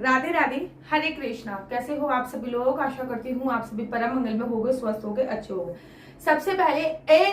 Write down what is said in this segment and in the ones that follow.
राधे राधे, हरे कृष्णा। कैसे हो आप सभी लोग? आशा करती हूँ आप सभी परम मंगल में होगे, स्वस्थ होगे, अच्छे होगे। सबसे पहले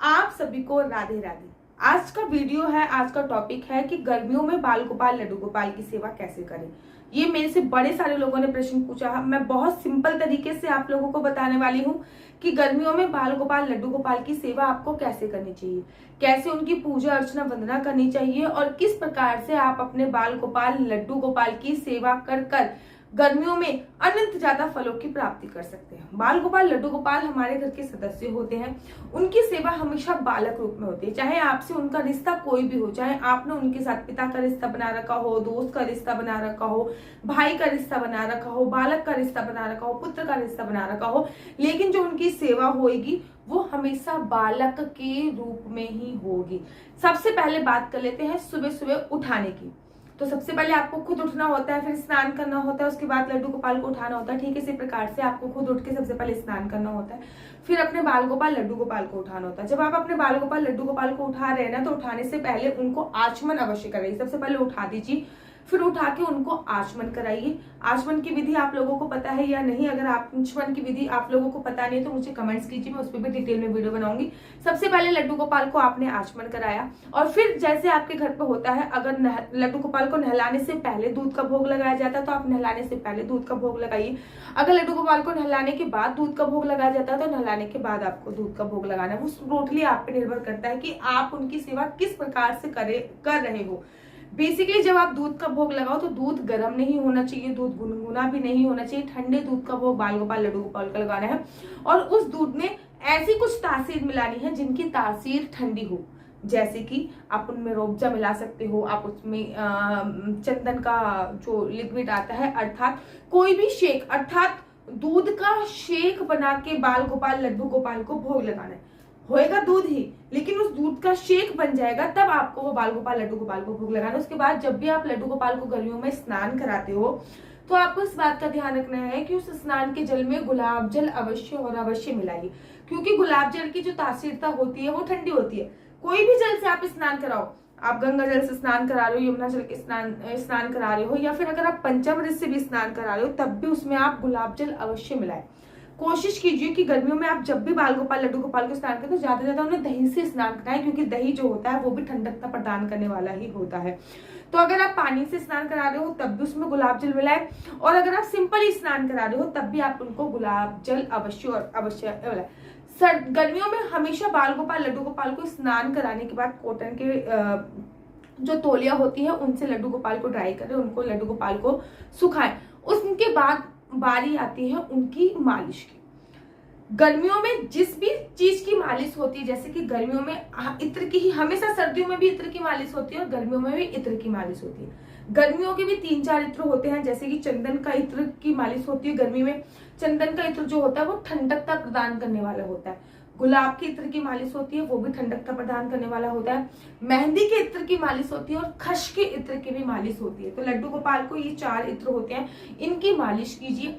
आप सभी को राधे राधे। आज का वीडियो है, आज का टॉपिक है कि गर्मियों में बाल गोपाल लड्डू गोपाल की सेवा कैसे करें। ये मेरे से बड़े सारे लोगों ने प्रश्न पूछा है। मैं बहुत सिंपल तरीके से आप लोगों को बताने वाली हूँ कि गर्मियों में बाल गोपाल लड्डू गोपाल की सेवा आपको कैसे करनी चाहिए, कैसे उनकी पूजा अर्चना वंदना करनी चाहिए और किस प्रकार से आप अपने बाल गोपाल लड्डू गोपाल की सेवा कर कर गर्मियों में अनंत ज्यादा फलों की प्राप्ति कर सकते हैं। बाल गोपाल लड्डू गोपाल हमारे घर के सदस्य होते हैं। उनकी सेवा हमेशा बालक रूप में होती है। चाहे आपसे उनका रिश्ता कोई भी हो, चाहे आपने उनके साथ पिता का रिश्ता बना रखा हो, दोस्त का रिश्ता बना रखा हो, भाई का रिश्ता बना रखा हो, बालक का रिश्ता बना रखा हो, पुत्र का रिश्ता बना रखा हो, लेकिन जो उनकी सेवा होगी वो हमेशा बालक के रूप में ही होगी। सबसे पहले बात कर लेते हैं सुबह सुबह उठाने की। तो सबसे पहले आपको खुद उठना होता है, फिर स्नान करना होता है, उसके बाद लड्डू गोपाल को उठाना होता है। ठीक है, इसी प्रकार से आपको खुद उठ के सबसे पहले स्नान करना होता है, फिर अपने बाल गोपाल लड्डू गोपाल को उठाना होता है। जब आप अपने बाल गोपाल लड्डू गोपाल को उठा रहे हैं ना, तो उठाने से पहले उनको आचमन अवश्य कराइए। सबसे पहले उठा दीजिए, फिर उठा के उनको आचमन कराइए। आचमन की विधि आप लोगों को पता है या नहीं? अगर आचमन की विधि आप लोगों को पता नहीं है तो मुझे कमेंट्स कीजिए, मैं उस पर भी डिटेल में वीडियो बनाऊंगी। सबसे पहले लड्डू गोपाल को आपने आचमन कराया और फिर जैसे आपके घर पे होता है, अगर लड्डू गोपाल को नहलाने से पहले दूध का भोग लगाया जाता है तो आप नहलाने से पहले दूध का भोग लगाइए। अगर लड्डू गोपाल को नहलाने के बाद दूध का भोग लगाया जाता है तो नहलाने के बाद आपको दूध का भोग लगाना है। वो टोटली आप पे निर्भर करता है कि आप उनकी सेवा किस प्रकार से कर रहे हो। बेसिकली जब आप दूध का भोग लगाओ तो दूध गर्म नहीं होना चाहिए, दूध गुनगुना भी नहीं होना चाहिए। ठंडे दूध का भोग बाल गोपाल लड्डू गोपाल का लगाना है और उस दूध में ऐसी कुछ तासीर मिलानी है जिनकी तासीर ठंडी हो। जैसे कि आप उनमें रोबजा मिला सकते हो, आप उसमें चंदन का जो लिक्विड आता है, अर्थात कोई भी शेक, अर्थात दूध का शेक बना के बाल गोपाल लड्डू गोपाल को भोग लगाना है। होएगा दूध ही, लेकिन उस दूध का शेक बन जाएगा, तब आपको वो बाल गोपाल लड्डू गोपाल को भोग लगाना। उसके बाद जब भी आप लड्डू गोपाल को गर्मियों में स्नान कराते हो तो आपको इस बात का ध्यान रखना है कि उस स्नान के जल में गुलाब जल अवश्य और अवश्य मिलाइए, क्योंकि गुलाब जल की जो तासीरता होती है वो ठंडी होती है। कोई भी जल से आप स्नान कराओ, आप गंगा जल से स्नान करा रहे हो, यमुना जल के स्नान करा रहे हो, या फिर अगर आप पंचामृत से भी स्नान करा रहे हो, तब भी उसमें आप गुलाब जल अवश्य मिलाए। कोशिश कीजिए कि गर्मियों में आप जब भी बाल गोपाल लड्डू गोपाल को स्नान करें तो ज्यादा से ज्यादा उन्हें दही से स्नान कराएं, क्योंकि दही जो होता है वो भी ठंडकता प्रदान करने वाला ही होता है। तो अगर आप पानी से स्नान करा रहे हो तब भी उसमें गुलाब जल मिलाए, और अगर आप सिंपल ही स्नान करा रहे हो तब भी आप उनको गुलाब जल अवश्य और अवश्य मिलाए। गर्मियों में हमेशा बाल गोपाल लड्डू गोपाल को स्नान कराने के बाद कॉटन के जो तौलिया होती है उनसे लड्डू गोपाल को ड्राई करें, उनको लड्डू गोपाल को सुखाएं। उसके बाद बारी आती है उनकी मालिश की। गर्मियों में जिस भी चीज की मालिश होती है, जैसे कि गर्मियों में इत्र की ही, हमेशा सर्दियों में भी इत्र की मालिश होती है और गर्मियों में भी इत्र की मालिश होती है। गर्मियों के भी 3-4 इत्र होते हैं, जैसे कि चंदन का इत्र की मालिश होती है गर्मी में। चंदन का इत्र जो होता है वो ठंडकता प्रदान करने वाला होता है। गुलाब के इत्र की मालिश होती है, वो भी ठंडकता प्रदान करने वाला होता है। मेहंदी के इत्र की मालिश होती है और खश के इत्र की भी मालिश होती है। तो लड्डू गोपाल को ये 4 इत्र होते हैं, इनकी मालिश कीजिए।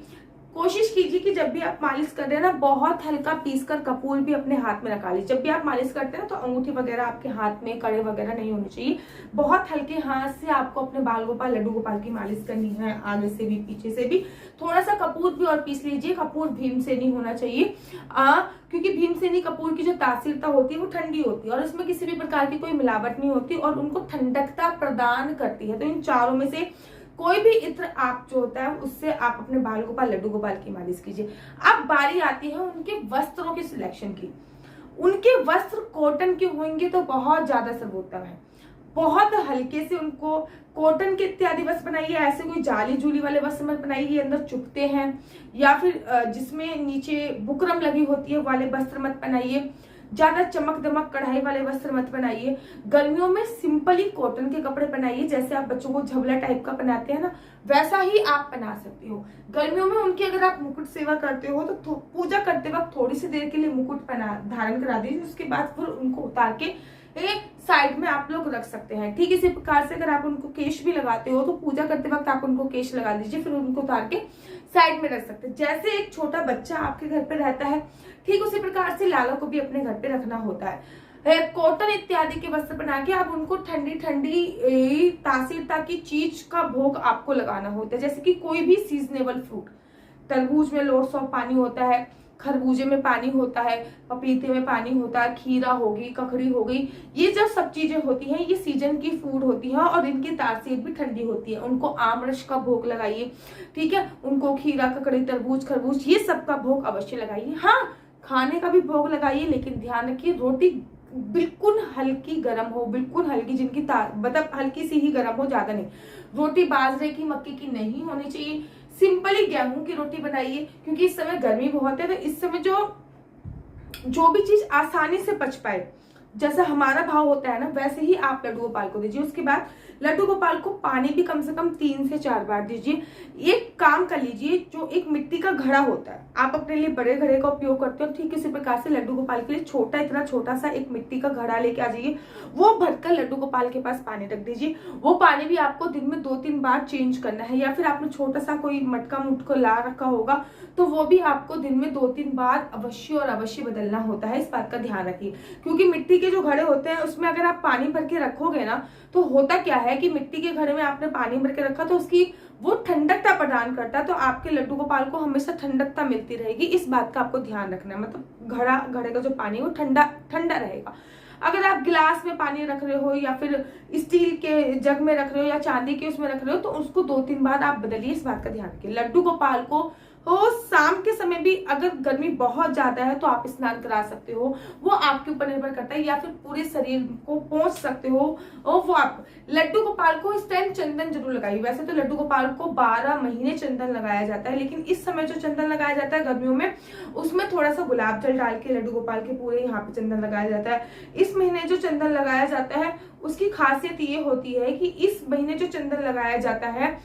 कोशिश कीजिए कि जब भी आप मालिश कर रहे हैं ना, बहुत हल्का पीसकर कपूर भी अपने हाथ में रखा लीजिए। जब भी आप मालिश करते हैं ना तो अंगूठी वगैरह आपके हाथ में, कड़े वगैरह नहीं होने चाहिए। बहुत हल्के हाथ से आपको अपने बाल गोपाल लड्डू गोपाल की मालिश करनी है, आगे से भी पीछे से भी। थोड़ा सा कपूर भी और पीस लीजिए। कपूर भीमसेनी होना चाहिए, क्योंकि भीमसेनी कपूर की जो तासीरता होती है वो ठंडी होती है और उसमें किसी भी प्रकार की कोई मिलावट नहीं होती और उनको ठंडकता प्रदान करती है। तो इन चारों में से कोई भी इत्र आप जो होता है उससे आप अपने बाल गोपाल लड्डू गोपाल की मालिश कीजिए। अब बारी आती है उनके वस्त्रों की सिलेक्शन की। उनके वस्त्र कॉटन के होंगे तो बहुत ज्यादा सर्वोत्तम है। बहुत हल्के से उनको कॉटन के इत्यादि वस्त्र बनाइए, ऐसे कोई जाली जूली वाले वस्त्र मत बनाइए, अंदर चुभते हैं, या फिर जिसमें नीचे बुकरम लगी होती है वाले वस्त्र मत बनाइए। ज्यादा चमक दमक कढ़ाई वाले वस्त्र मत बनाइए। गर्मियों में सिंपली कॉटन के कपड़े पहनाइए, जैसे आप बच्चों को झबला टाइप का पहनाते हैं ना, वैसा ही आप पहना सकते हो। गर्मियों में उनकी अगर आप मुकुट सेवा करते हो तो पूजा करते वक्त थोड़ी सी देर के लिए मुकुट धारण करा दीजिए, उसके बाद फिर उनको उतार के साइड में आप लोग रख सकते हैं। ठीक इसी प्रकार से अगर आप उनको केश भी लगाते हो तो पूजा करते वक्त आप उनको केश लगा दीजिए, फिर उनको उतार के साइड में रख सकते हैं। जैसे एक छोटा बच्चा आपके घर पे रहता है, ठीक उसी प्रकार से लाला को भी अपने घर पे रखना होता है। कॉटन इत्यादि के वस्त्र बना के आप उनको ठंडी ठंडी तासीरता की चीज का भोग आपको लगाना होता है। जैसे कि कोई भी सीजनेबल फ्रूट, तरबूज में लोट्स ऑफ पानी होता है, खरबूजे में पानी होता है, पपीते में पानी होता है, खीरा होगी, ककड़ी हो गई, ये जो सब चीजें होती हैं ये सीजन की फूड होती है और इनकी तासीर भी ठंडी होती है। उनको आमरस का भोग लगाइए, ठीक है, उनको खीरा, ककड़ी, तरबूज, खरबूज ये सब का भोग अवश्य लगाइए। हाँ, खाने का भी भोग लगाइए, लेकिन ध्यान रखिए रोटी बिल्कुल हल्की गर्म हो, बिल्कुल हल्की, जिनकी मतलब हल्की सी ही गर्म हो, ज्यादा नहीं। रोटी बाजरे की, मक्के की नहीं होनी चाहिए। सिंपली गेहूं की रोटी बनाइए, क्योंकि इस समय गर्मी बहुत है, तो इस समय जो भी चीज आसानी से पच पाए, जैसा हमारा भाव होता है ना, वैसे ही आप लड्डू गोपाल को दीजिए। उसके बाद लड्डू गोपाल को पानी भी कम से कम 3 से 4 बार दीजिए। एक काम कर लीजिए, जो एक मिट्टी का घड़ा होता है, आप अपने लिए बड़े घड़े का उपयोग करते हो, ठीक इसी प्रकार से लड्डू गोपाल के लिए छोटा, इतना छोटा सा एक मिट्टी का घड़ा लेके आ जाइए। वो भरकर लड्डू गोपाल के पास पानी रख दीजिए। वो पानी भी आपको दिन में 2-3 बार चेंज करना है, या फिर आपने छोटा सा कोई मटका मुटका ला रखा होगा तो वो भी आपको दिन में 2-3 बार अवश्य और अवश्य बदलना होता है। इस बात का ध्यान रखिए, क्योंकि मिट्टी के जो घड़े होते हैं उसमें अगर आप पानी भर के रखोगे ना, तो होता क्या है कि मिट्टी के घड़े में आपने पानी भर के रखा तो उसकी वो ठंडकता प्रदान करता है, तो आपके लड्डू गोपाल को हमेशा ठंडकता मिलती रहेगी। इस बात का आपको ध्यान रखना है, मतलब घड़े का जो पानी है वो ठंडा ठंडा रहेगा। अगर आप गिलास में पानी रख रहे हो या फिर स्टील के जग में रख रहे हो या चांदी के उसमें रख रहे हो, तो उसको 2-3 बार आप बदलिए। इस बात का ध्यान रखिए। लड्डू गोपाल को शाम के समय भी अगर गर्मी बहुत ज्यादा है तो आप स्नान करा सकते हो, वो आपके ऊपर निर्भर करता है, या फिर पूरे शरीर को पोंछ सकते हो। और वो आप लड्डू गोपाल को इस टाइम चंदन जरूर लगाइए। वैसे तो लड्डू गोपाल को 12 महीने चंदन लगाया जाता है, लेकिन इस समय जो चंदन लगाया जाता है गर्मियों में, उसमें थोड़ा सा गुलाब जल डाल के लड्डू गोपाल के पूरे यहाँ पे चंदन लगाया जाता है। इस महीने जो चंदन लगाया जाता है उसकी खासियत ये होती है कि इस महीने जो चंदन लगाया जाता है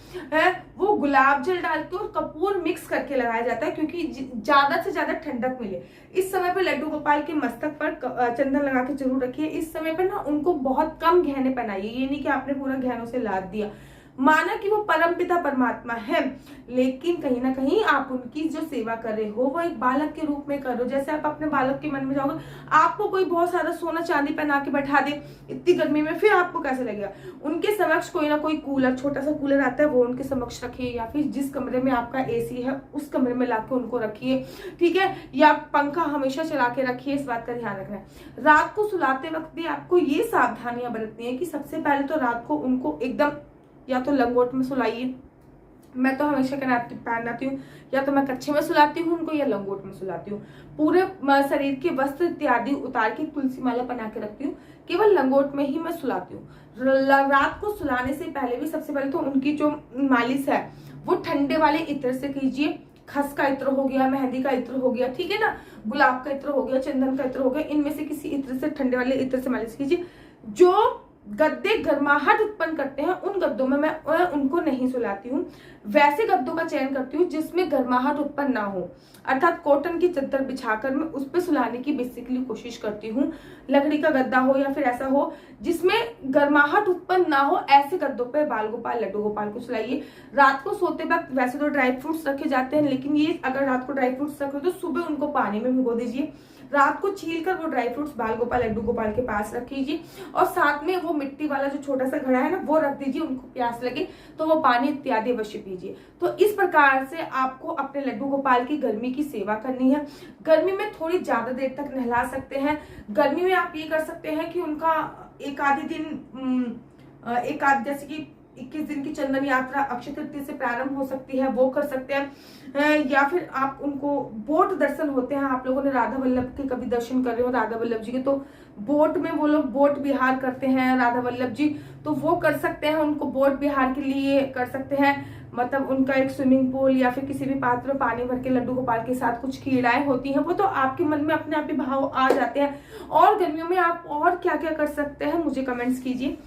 वो गुलाब जल डाल के और कपूर मिक्स करके लगाया जाता है, क्योंकि ज्यादा से ज्यादा ठंडक मिले। इस समय पर लड्डू गोपाल के मस्तक पर चंदन लगा के जरूर रखिए। इस समय पर ना उनको बहुत कम गहने पहनाइए, ये नहीं कि आपने पूरा गहनों से लाद दिया। माना कि वो परमपिता परमात्मा है, लेकिन कहीं ना कहीं आप उनकी जो सेवा कर रहे हो वो एक बालक के रूप में कर रहे हो। जैसे आप अपने बालक के मन में जाओगे, आपको कोई बहुत सारा सोना चांदी पहना के बैठा दे इतनी गर्मी में, फिर आपको कैसे लगेगा। उनके समक्ष कोई ना कोई कूलर, छोटा सा कूलर आता है, वो उनके समक्ष रखिए, या फिर जिस कमरे में आपका एसी है उस कमरे में लाके उनको रखिए, ठीक है, या पंखा हमेशा चला के रखिए। इस बात का ध्यान रखना है। रात को सुलाते वक्त भी आपको ये सावधानियां बरतनी है कि सबसे पहले तो रात को उनको एकदम या तो लंगोट में सुलाइए, मैं तो हमेशा पहनाती हूँ, या तो मैं कच्छे में सुलाती हूँ उनको या लंगोट में सुलाती हूँ। पूरे शरीर के वस्त्र इत्यादि उतार के तुलसी माला बना के रखती हूँ, केवल लंगोट में ही मैं सुलाती हूँ। रात को सुलाने से पहले भी सबसे पहले तो उनकी जो मालिश है वो ठंडे वाले इत्र से कीजिए। खस का इत्र हो गया, मेहंदी का इत्र हो गया, ठीक है ना, गुलाब का इत्र हो गया, चंदन का इत्र हो गया, इनमें से किसी इत्र से, ठंडे वाले इत्र से मालिश कीजिए। जो गद्दे गर्माहट उत्पन्न करते हैं उन गद्दों में मैं उनको नहीं सुलाती हूँ। वैसे गद्दों का चयन करती हूँ जिसमें गर्माहट उत्पन्न ना हो, अर्थात कॉटन की चादर बिछाकर मैं उस पर सुलाने की बेसिकली कोशिश करती हूँ। लकड़ी का गद्दा हो या फिर ऐसा हो जिसमें गर्माहट उत्पन्न ना हो, ऐसे गद्दों पे बाल गोपाल, लड्डू गोपाल को सुलाइए। रात को सोते वक्त वैसे तो ड्राई फ्रूट्स रखे जाते हैं, लेकिन ये अगर रात को ड्राई फ्रूट्स रखे तो सुबह उनको पानी में भिगो दीजिए। रात को छीलकर वो ड्राई फ्रूट्स बाल गोपाल, लड्डू गोपाल के पास रख लीजिए, और साथ में वो मिट्टी वाला जो छोटा सा घड़ा है ना वो रख दीजिए। उनको प्यास लगे तो वो पानी इत्यादि अवश्य पीजिए। तो इस प्रकार से आपको अपने लड्डू गोपाल की गर्मी की सेवा करनी है। गर्मी में थोड़ी ज्यादा देर तक नहला सकते हैं। गर्मी में आप ये कर सकते हैं कि उनका एक आधे दिन जैसे कि 21 दिन की चंदन यात्रा अक्षय तृतीया से प्रारंभ हो सकती है, वो कर सकते हैं। या फिर आप उनको बोट दर्शन होते हैं, आप लोगों ने राधा वल्लभ के कभी दर्शन कर रहे हो राधा वल्लभ जी के, तो बोट में वो लोग बोट विहार करते हैं राधा वल्लभ जी, तो वो कर सकते हैं। उनको बोट विहार के लिए कर सकते हैं, मतलब उनका एक स्विमिंग पूल या फिर किसी भी पात्र में पानी भर के लड्डू गोपाल के साथ कुछ क्रीड़ाएं होती हैं, वो तो आपके मन में अपने आप ही भाव आ जाते हैं। और गर्मियों में आप और क्या क्या कर सकते हैं मुझे कमेंट्स कीजिए,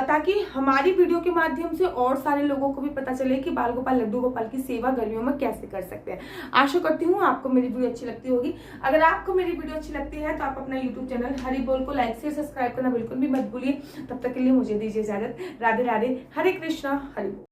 ताकि हमारी वीडियो के माध्यम से और सारे लोगों को भी पता चले कि बाल गोपाल, लड्डू गोपाल की सेवा गर्मियों में कैसे कर सकते हैं। आशा करती हूँ आपको मेरी वीडियो अच्छी लगती होगी। अगर आपको मेरी वीडियो अच्छी लगती है तो आप अपना यूट्यूब चैनल हरि बोल को लाइक से सब्सक्राइब करना बिल्कुल भी मत भूलिए। तब तक के लिए मुझे दीजिए इजाजत। राधे राधे, हरे कृष्णा, हरि बोल।